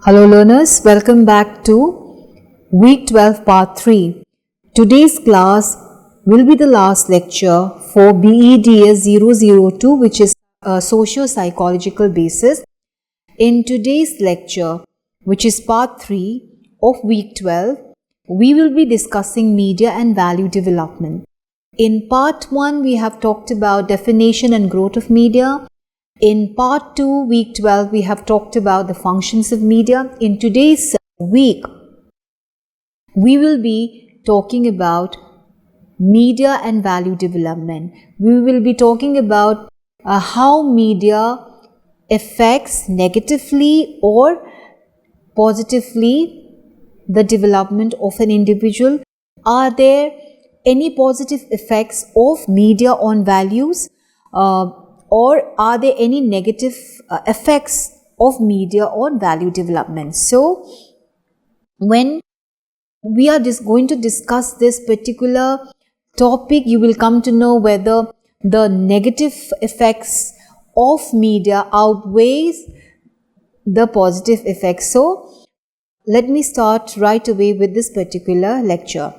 Hello learners, welcome back to week 12 part 3. Today's class will be the last lecture for BEDS 002, which is a socio-psychological basis. In today's lecture, which is part 3 of week 12, we will be discussing media and value development. In part 1, we have talked about definition and growth of media. In part 2, week 12, we have talked about the functions of media. In today's week, we will be talking about media and value development. We will be talking about how media affects negatively or positively the development of an individual. Are there any positive effects of media on values? Or are there any negative effects of media on value development? So, when we are just going to discuss this particular topic, you will come to know whether the negative effects of media outweighs the positive effects. So, let me start right away with this particular lecture.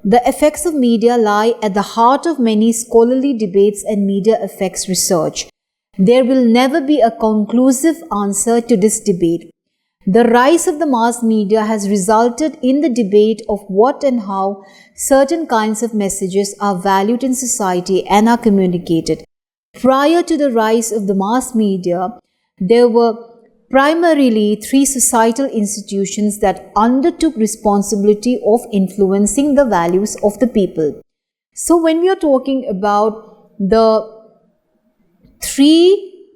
The effects of media lie at the heart of many scholarly debates and media effects research. There will never be a conclusive answer to this debate. The rise of the mass media has resulted in the debate of what and how certain kinds of messages are valued in society and are communicated. Prior to the rise of the mass media, there were primarily three societal institutions that undertook responsibility of influencing the values of the people. So when we are talking about the three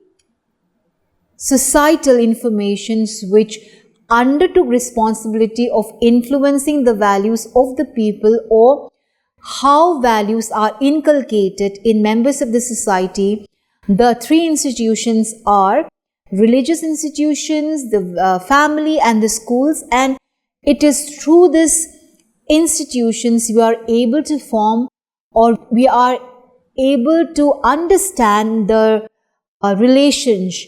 societal informations which undertook responsibility of influencing the values of the people, or how values are inculcated in members of the society, the three institutions are religious institutions, the family and the schools, and it is through these institutions we are able to form, or we are able to understand the relations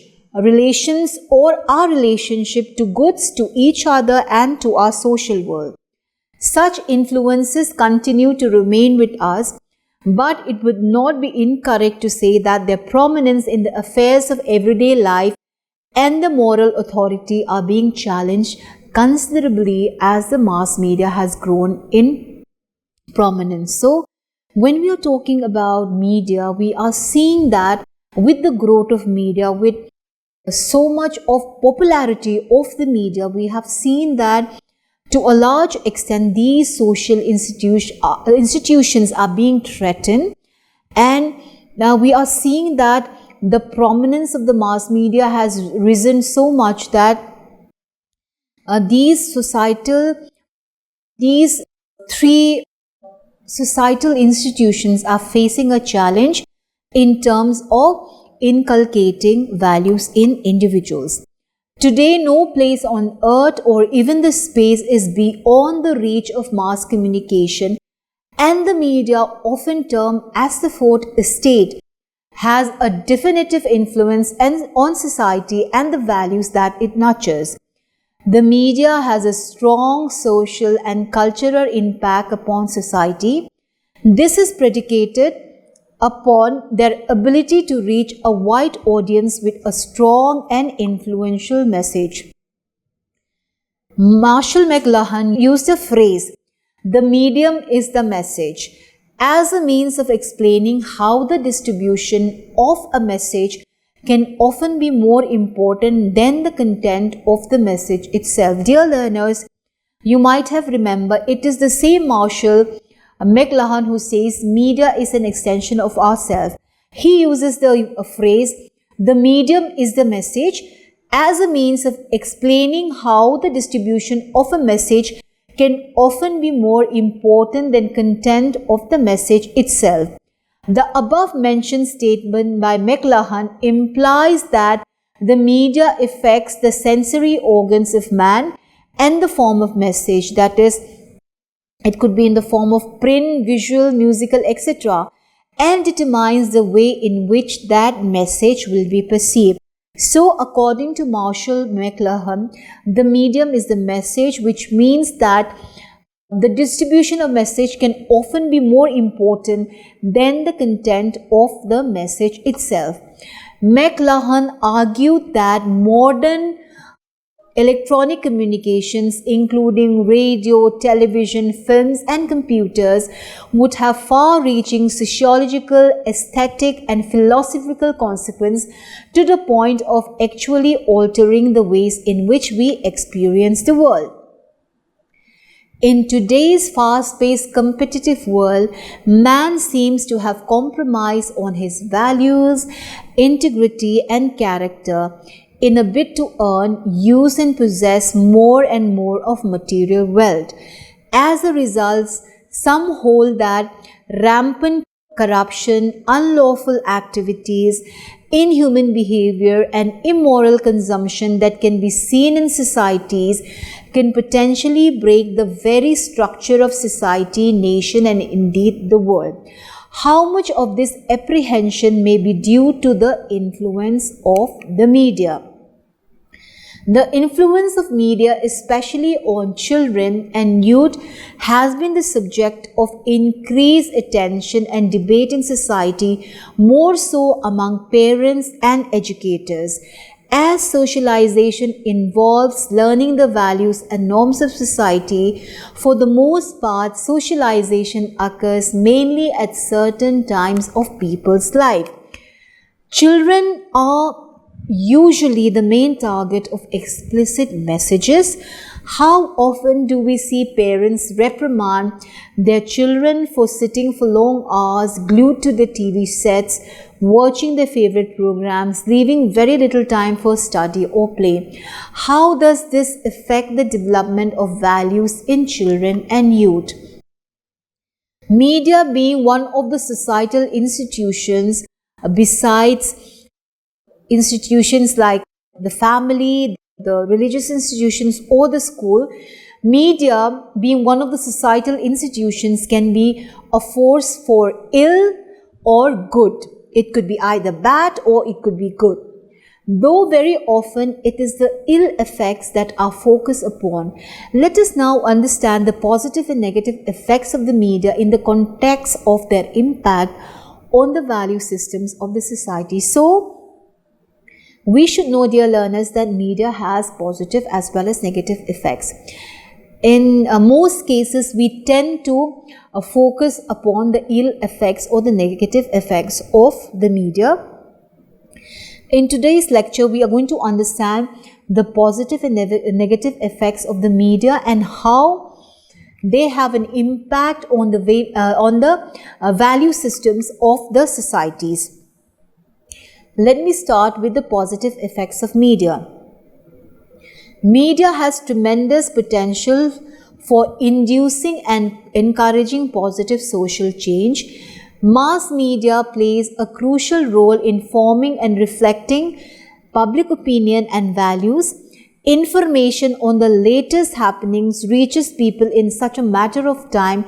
or our relationship to goods, to each other and to our social world. Such influences continue to remain with us, but it would not be incorrect to say that their prominence in the affairs of everyday life and the moral authority are being challenged considerably as the mass media has grown in prominence. So, when we are talking about media, we are seeing that with the growth of media, with so much of popularity of the media, we have seen that to a large extent these social institutions are being threatened, and now we are seeing that the prominence of the mass media has risen so much that these three societal institutions are facing a challenge in terms of inculcating values in individuals. Today, no place on earth or even the space is beyond the reach of mass communication, and the media, often termed as the fourth estate, has a definitive influence on society and the values that it nurtures. The media has a strong social and cultural impact upon society. This is predicated upon their ability to reach a wide audience with a strong and influential message. Marshall McLuhan used the phrase, "The medium is the message," as a means of explaining how the distribution of a message can often be more important than the content of the message itself. Dear learners, you might have remembered it is the same Marshall McLuhan who says media is an extension of ourselves. He uses the phrase, "The medium is the message," as a means of explaining how the distribution of a message can often be more important than content of the message itself. The above mentioned statement by McLuhan implies that the media affects the sensory organs of man and the form of message, that is, it could be in the form of print, visual, musical, etc., and determines the way in which that message will be perceived. So, according to Marshall McLuhan, the medium is the message, which means that the distribution of message can often be more important than the content of the message itself. McLuhan argued that modern electronic communications, including radio, television, films, and computers, would have far-reaching sociological, aesthetic, and philosophical consequences to the point of actually altering the ways in which we experience the world. In today's fast-paced competitive world, man seems to have compromised on his values, integrity, and character in a bid to earn, use, and possess more and more of material wealth. As a result, some hold that rampant corruption, unlawful activities, inhuman behavior, and immoral consumption that can be seen in societies can potentially break the very structure of society, nation, and indeed the world. How much of this apprehension may be due to the influence of the media? The influence of media, especially on children and youth, has been the subject of increased attention and debate in society, more so among parents and educators. As socialization involves learning the values and norms of society, for the most part, socialization occurs mainly at certain times of people's life. Children are usually the main target of explicit messages. How often do we see parents reprimand their children for sitting for long hours glued to the TV sets, watching their favorite programs, leaving very little time for study or play? How does this affect the development of values in children and youth? Media being one of the societal institutions, besides institutions like the family, the religious institutions, or the school, media being one of the societal institutions can be a force for ill or good. It could be either bad or it could be good. Though very often it is the ill effects that are focused upon. Let us now understand the positive and negative effects of the media in the context of their impact on the value systems of the society. So, we should know, dear learners, that media has positive as well as negative effects. In most cases, we tend to focus upon the ill effects or the negative effects of the media. In today's lecture, we are going to understand the positive and negative effects of the media and how they have an impact on the value systems of the societies. Let me start with the positive effects of media. Media has tremendous potential for inducing and encouraging positive social change. Mass media plays a crucial role in forming and reflecting public opinion and values. Information on the latest happenings reaches people in such a matter of time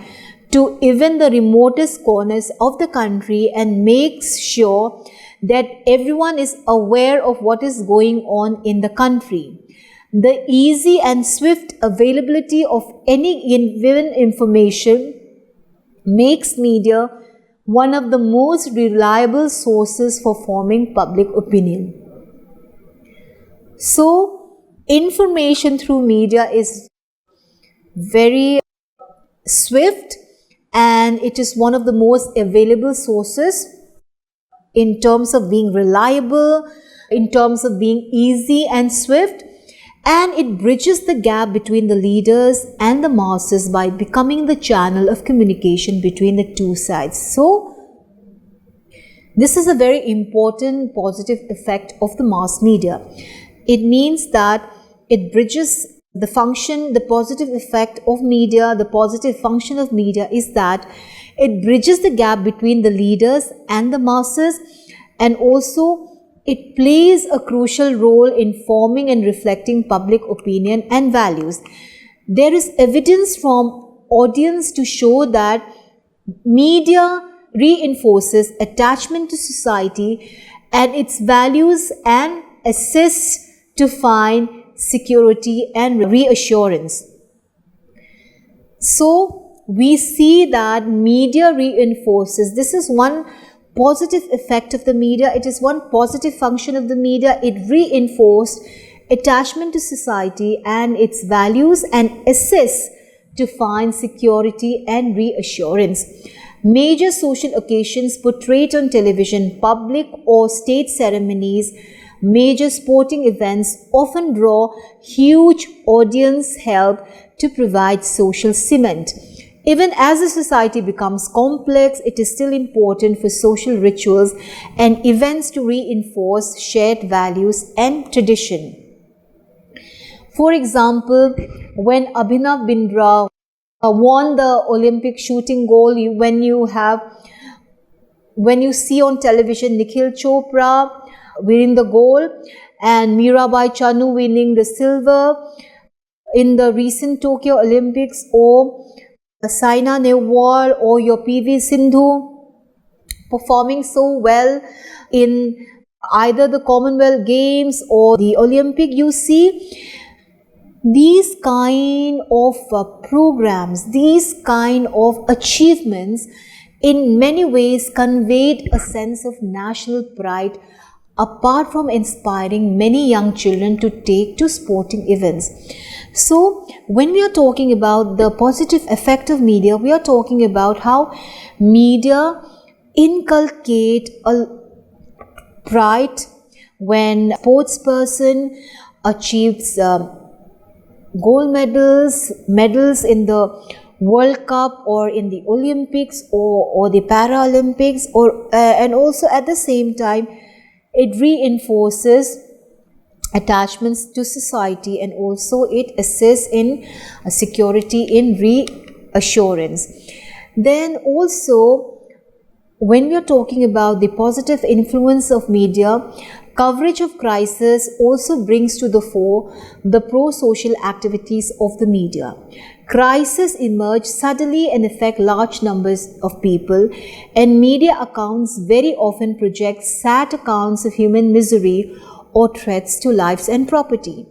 to even the remotest corners of the country and makes sure that everyone is aware of what is going on in the country. The easy and swift availability of any given information makes media one of the most reliable sources for forming public opinion. So, information through media is very swift and it is one of the most available sources in terms of being reliable, in terms of being easy and swift, and it bridges the gap between the leaders and the masses by becoming the channel of communication between the two sides. So, this is a very important positive effect of the mass media. It means that it bridges the function, the positive effect of media, the positive function of media is that it bridges the gap between the leaders and the masses, and also it plays a crucial role in forming and reflecting public opinion and values. There is evidence from audience to show that media reinforces attachment to society and its values and assists to find security and reassurance. So we see that media reinforces. This is one positive effect of the media. It is one positive function of the media. It reinforced attachment to society and its values and assists to find security and reassurance. Major social occasions portrayed on television, public or state ceremonies, major sporting events often draw huge audience help to provide social cement. Even as a society becomes complex, it is still important for social rituals and events to reinforce shared values and tradition. For example, when Abhinav Bindra won the Olympic shooting gold, when you see on television Nikhil Chopra winning the gold and Mirabai Chanu winning the silver in the recent Tokyo Olympics, or Saina Nehwal or your PV Sindhu performing so well in either the Commonwealth Games or the Olympic, you see these kind of programs, these kind of achievements in many ways conveyed a sense of national pride, apart from inspiring many young children to take to sporting events. So when we are talking about the positive effect of media, we are talking about how media inculcate a pride when a sports person achieves gold medals in the World Cup or in the Olympics or the Paralympics, and also at the same time it reinforces attachments to society, and also it assists in security, in reassurance. Then also, when we are talking about the positive influence of media, coverage of crisis also brings to the fore the pro-social activities of the media. Crises emerge suddenly and affect large numbers of people, and media accounts very often project sad accounts of human misery or threats to lives and property.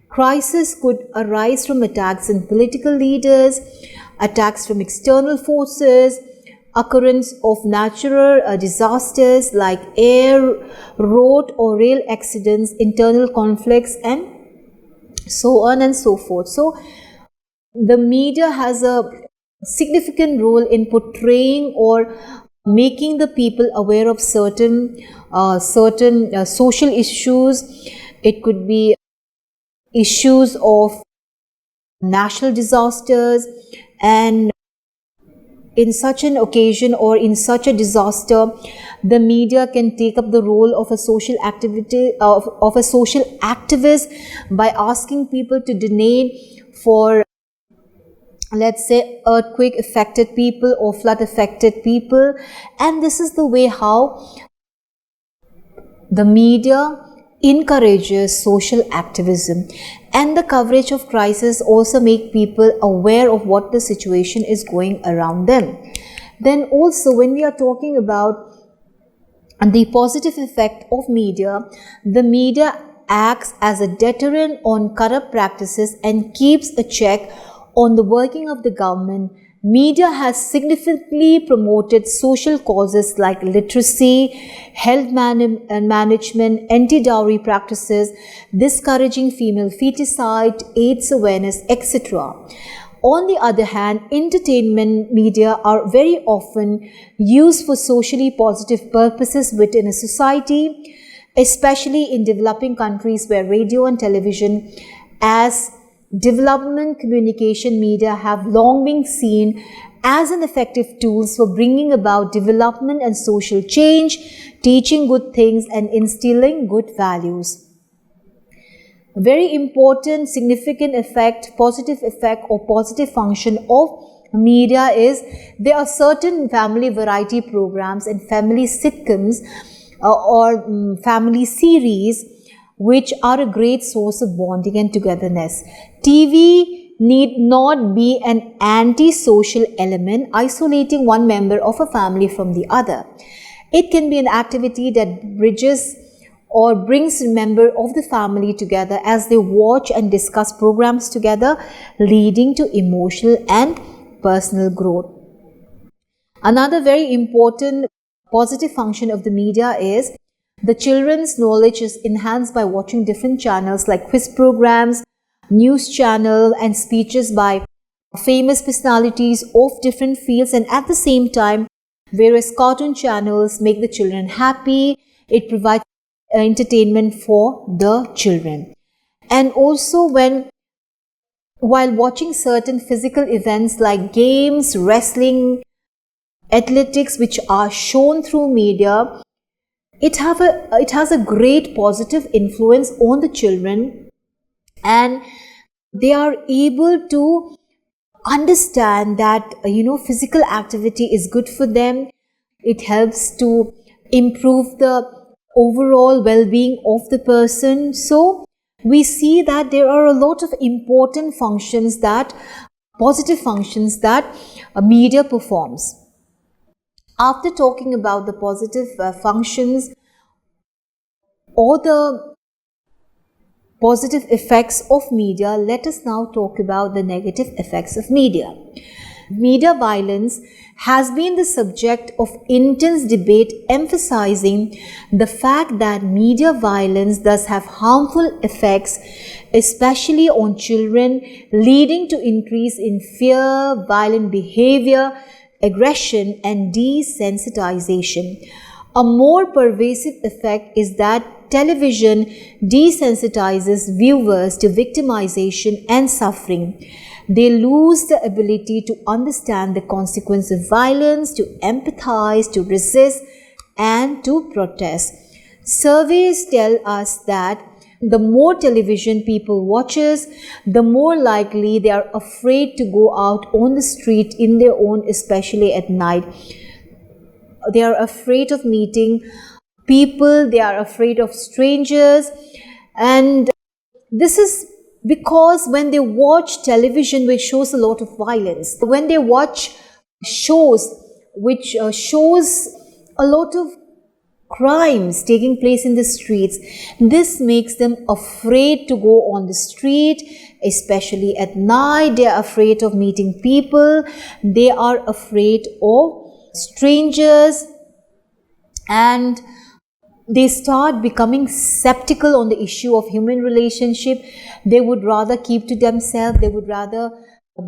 Crises could arise from attacks on political leaders, attacks from external forces, occurrence of natural disasters like air, road or rail accidents, internal conflicts, and so on and so forth. So the media has a significant role in portraying or making the people aware of certain social issues. It could be issues of national disasters, and in such an occasion or in such a disaster, the media can take up the role of a social activity of a social activist by asking people to donate for, let's say, earthquake affected people or flood affected people. And this is the way how the media encourages social activism, and the coverage of crisis also make people aware of what the situation is going around them. Then also, when we are talking about the positive effect of media, the media acts as a deterrent on corrupt practices and keeps a check on the working of the government. Media has significantly promoted social causes like literacy, health management, anti-dowry practices, discouraging female feticide, AIDS awareness, etc. On the other hand, entertainment media are very often used for socially positive purposes within a society, especially in developing countries where radio and television as development communication media have long been seen as an effective tools for bringing about development and social change, teaching good things and instilling good values. A very important, significant effect, positive effect or positive function of media is there are certain family variety programs and family sitcoms or family series which are a great source of bonding and togetherness. TV need not be an anti-social element isolating one member of a family from the other. It can be an activity that bridges or brings a member of the family together as they watch and discuss programs together, leading to emotional and personal growth. Another very important positive function of the media is the children's knowledge is enhanced by watching different channels like quiz programs, news channel, and speeches by famous personalities of different fields, and at the same time, various cartoon channels make the children happy. It provides entertainment for the children. And also while watching certain physical events like games, wrestling, athletics, which are shown through media, it has a great positive influence on the children, and they are able to understand that physical activity is good for them. It helps to improve the overall well-being of the person. So we see that there are a lot of important functions, that positive functions that media performs. After talking about the positive functions or the positive effects of media, let us now talk about the negative effects of media. Media violence has been the subject of intense debate, emphasizing the fact that media violence does have harmful effects, especially on children, leading to increase in fear, violent behavior, aggression, and desensitization. A more pervasive effect is that television desensitizes viewers to victimization and suffering. They lose the ability to understand the consequence of violence, to empathize, to resist, and to protest. Surveys tell us that the more television people watches, the more likely they are afraid to go out on the street in their own, especially at night. They are afraid of meeting people, they are afraid of strangers, and this is because when they watch television which shows a lot of violence, when they watch shows which shows a lot of crimes taking place in the streets, this makes them afraid to go on the street, especially at night. They are afraid of meeting people, they are afraid of strangers, and they start becoming skeptical on the issue of human relationship. They would rather keep to themselves, they would rather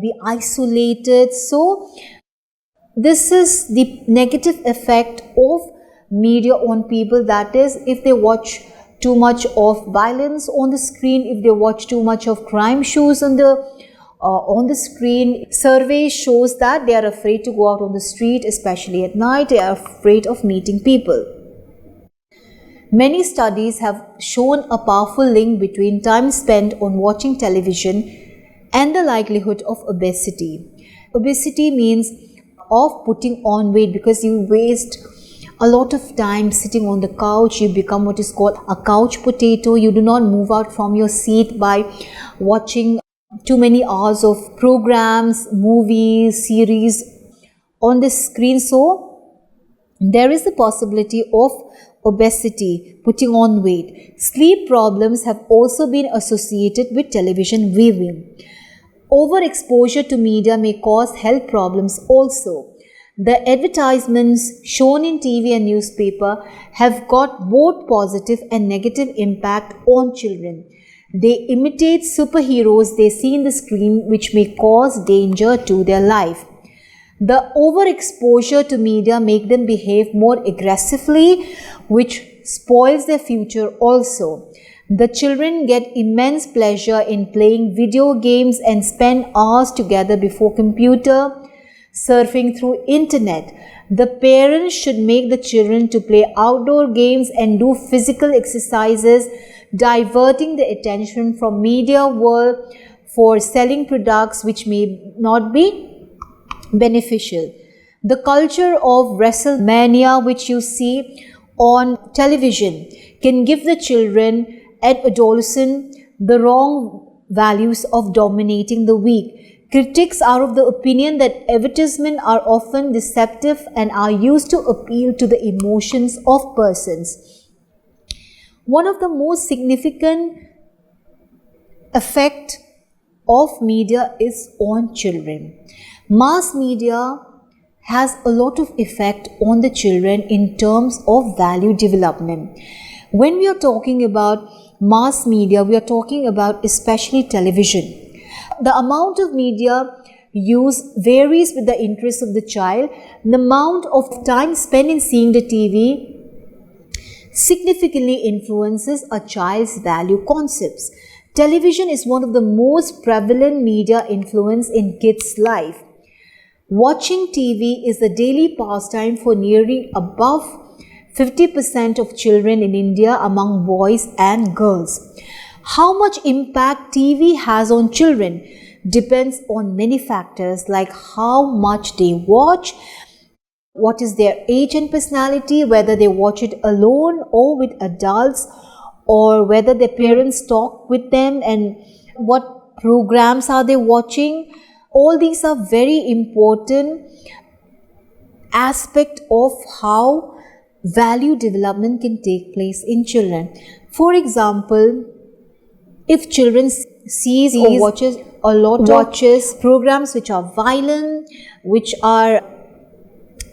be isolated. So this is the negative effect of media on people, that is, if they watch too much of violence on the screen, if they watch too much of crime shows on the screen. Survey shows that they are afraid to go out on the street, especially at night. They are afraid of meeting people. Many studies have shown a powerful link between time spent on watching television and the likelihood of obesity. Obesity means of putting on weight, because you waste a lot of time sitting on the couch. You become what is called a couch potato. You do not move out from your seat by watching too many hours of programs, movies, series on the screen. So there is the possibility of obesity, putting on weight. Sleep problems have also been associated with television viewing. Overexposure to media may cause health problems also. The advertisements shown in TV and newspaper have got both positive and negative impact on children. They imitate superheroes they see in the screen, which may cause danger to their life. The overexposure to media make them behave more aggressively, which spoils their future also. The children get immense pleasure in playing video games and spend hours together before computer, surfing through internet. The parents should make the children to play outdoor games and do physical exercises, diverting the attention from media world for selling products which may not be beneficial. The culture of WrestleMania, which you see on television, can give the children at adolescence the wrong values of dominating the weak. Critics are of the opinion that advertisements are often deceptive and are used to appeal to the emotions of persons. One of the most significant effect of media is on children. Mass media has a lot of effect on the children in terms of value development. When we are talking about mass media, we are talking about especially television. The amount of media used varies with the interest of the child. The amount of time spent in seeing the TV significantly influences a child's value concepts. Television is one of the most prevalent media influence in kids' life. Watching TV is a daily pastime for nearly above 50% of children in India among boys and girls. How much impact TV has on children depends on many factors like how much they watch, what is their age and personality, whether they watch it alone or with adults, or whether their parents talk with them, and what programs are they watching. All these are very important aspect of how value development can take place in children. For example, if children sees or watches a lot of programs which are violent, which are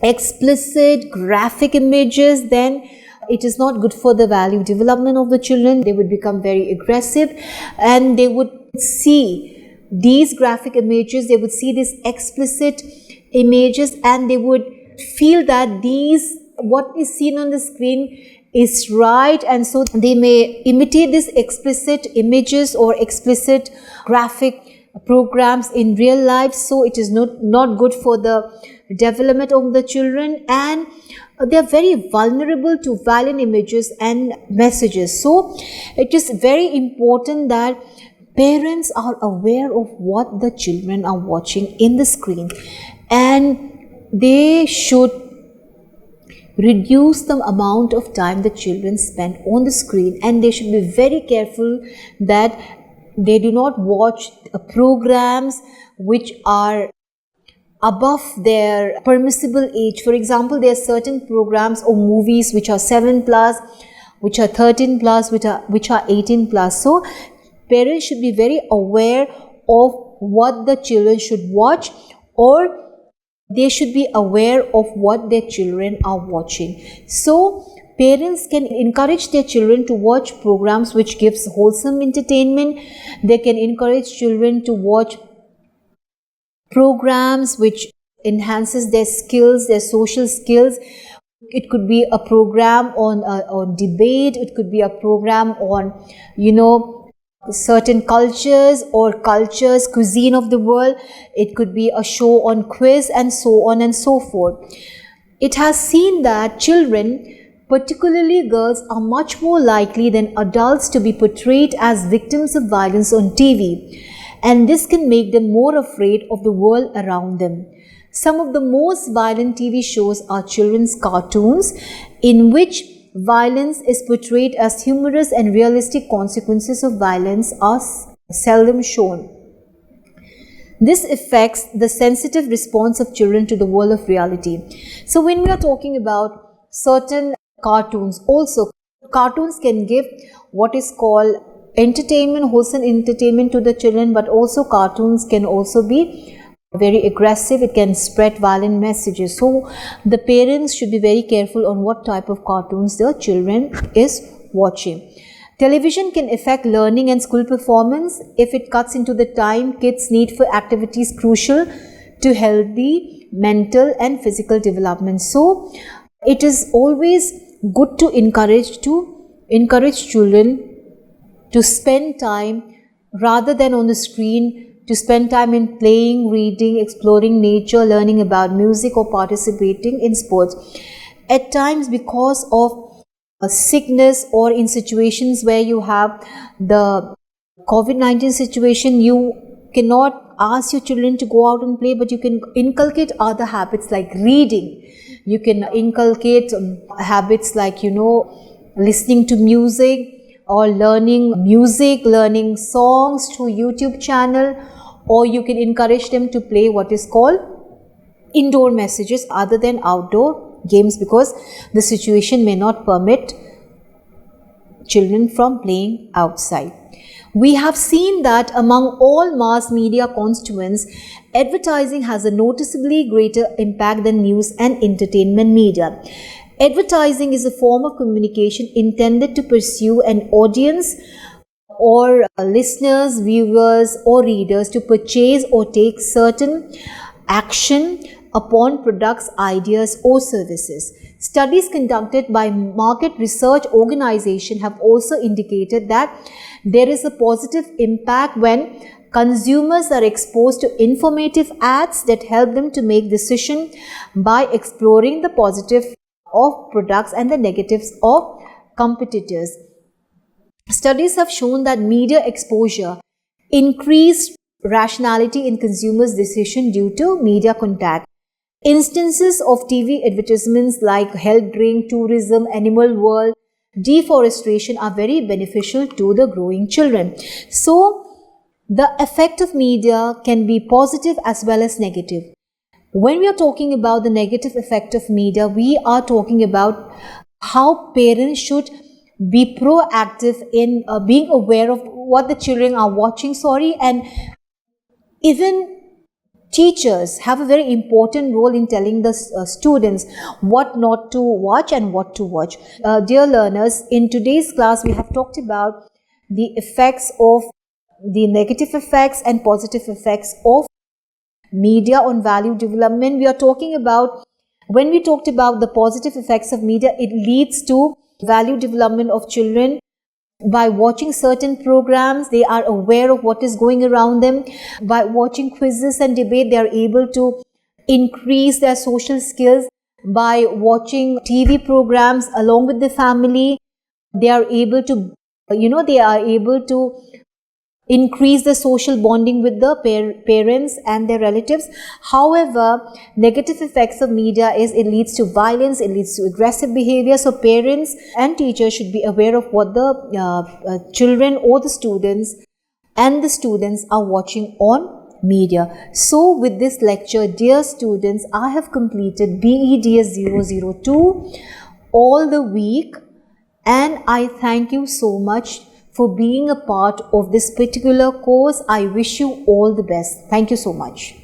explicit, graphic images, then it is not good for the value development of the children. They would become very aggressive and they would see these graphic images, they would see these explicit images, and they would feel that what is seen on the screen is right, and so they may imitate these explicit images or explicit graphic programs in real life. So it is not good for the development of the children, and they are very vulnerable to violent images and messages. So it is very important that parents are aware of what the children are watching in the screen, and they should reduce the amount of time the children spend on the screen, and they should be very careful that they do not watch programs which are above their permissible age. For example, there are certain programs or movies which are 7 plus, which are 13 plus, which are 18 plus. So parents should be very aware of what the children should watch, or they should be aware of what their children are watching. So parents can encourage their children to watch programs which gives wholesome entertainment. They can encourage children to watch programs which enhances their skills, their social skills. It could be a program on debate. It could be a program on, certain cultures or cuisine of the world. It could be a show on quiz, and so on and so forth. It has seen that children, particularly girls, are much more likely than adults to be portrayed as victims of violence on TV, and this can make them more afraid of the world around them. Some of the most violent TV shows are children's cartoons, in which violence is portrayed as humorous and realistic consequences of violence are seldom shown. This affects the sensitive response of children to the world of reality. So when we are talking about certain cartoons, also cartoons can give what is called entertainment, wholesome entertainment to the children, but also cartoons can also be very aggressive. It can spread violent messages. So the parents should be very careful on what type of cartoons their children is watching. Television can affect learning and school performance if it cuts into the time kids need for activities crucial to healthy mental and physical development. So it is always good to encourage children to spend time rather than on the screen, to spend time in playing, reading, exploring nature, learning about music, or participating in sports. At times, because of a sickness or in situations where you have the COVID-19 situation, you cannot ask your children to go out and play, but you can inculcate other habits like reading. You can inculcate habits like, listening to music, or learning music, learning songs through YouTube channel, or you can encourage them to play what is called indoor messages other than outdoor games, because the situation may not permit children from playing outside. We have seen that among all mass media constituents, advertising has a noticeably greater impact than news and entertainment media. Advertising is a form of communication intended to pursue an audience or listeners, viewers or readers to purchase or take certain action upon products, ideas or services. Studies conducted by market research organizations have also indicated that there is a positive impact when consumers are exposed to informative ads that help them to make decisions by exploring the positive of products and the negatives of competitors. Studies have shown that media exposure increased rationality in consumers' decision due to media contact. Instances of TV advertisements like health drink, tourism, animal world, deforestation are very beneficial to the growing children. So, the effect of media can be positive as well as negative. When we are talking about the negative effect of media, we are talking about how parents should be proactive in being aware of what the children are watching, and even teachers have a very important role in telling the students what not to watch and what to watch. Dear learners, in today's class we have talked about the effects of the negative effects and positive effects of media on value development. We are talking about, when we talked about the positive effects of media, it leads to value development of children. By watching certain programs, they are aware of what is going around them. By watching quizzes and debate, they are able to increase their social skills. By watching TV programs along with the family, they are able to, increase the social bonding with the parents and their relatives. However, negative effects of media is it leads to violence, it leads to aggressive behavior. So parents and teachers should be aware of what the children or the students are watching on media. So with this lecture, dear students, I have completed BEDS 002 all the week, and I thank you so much for being a part of this particular course. I wish you all the best. Thank you so much.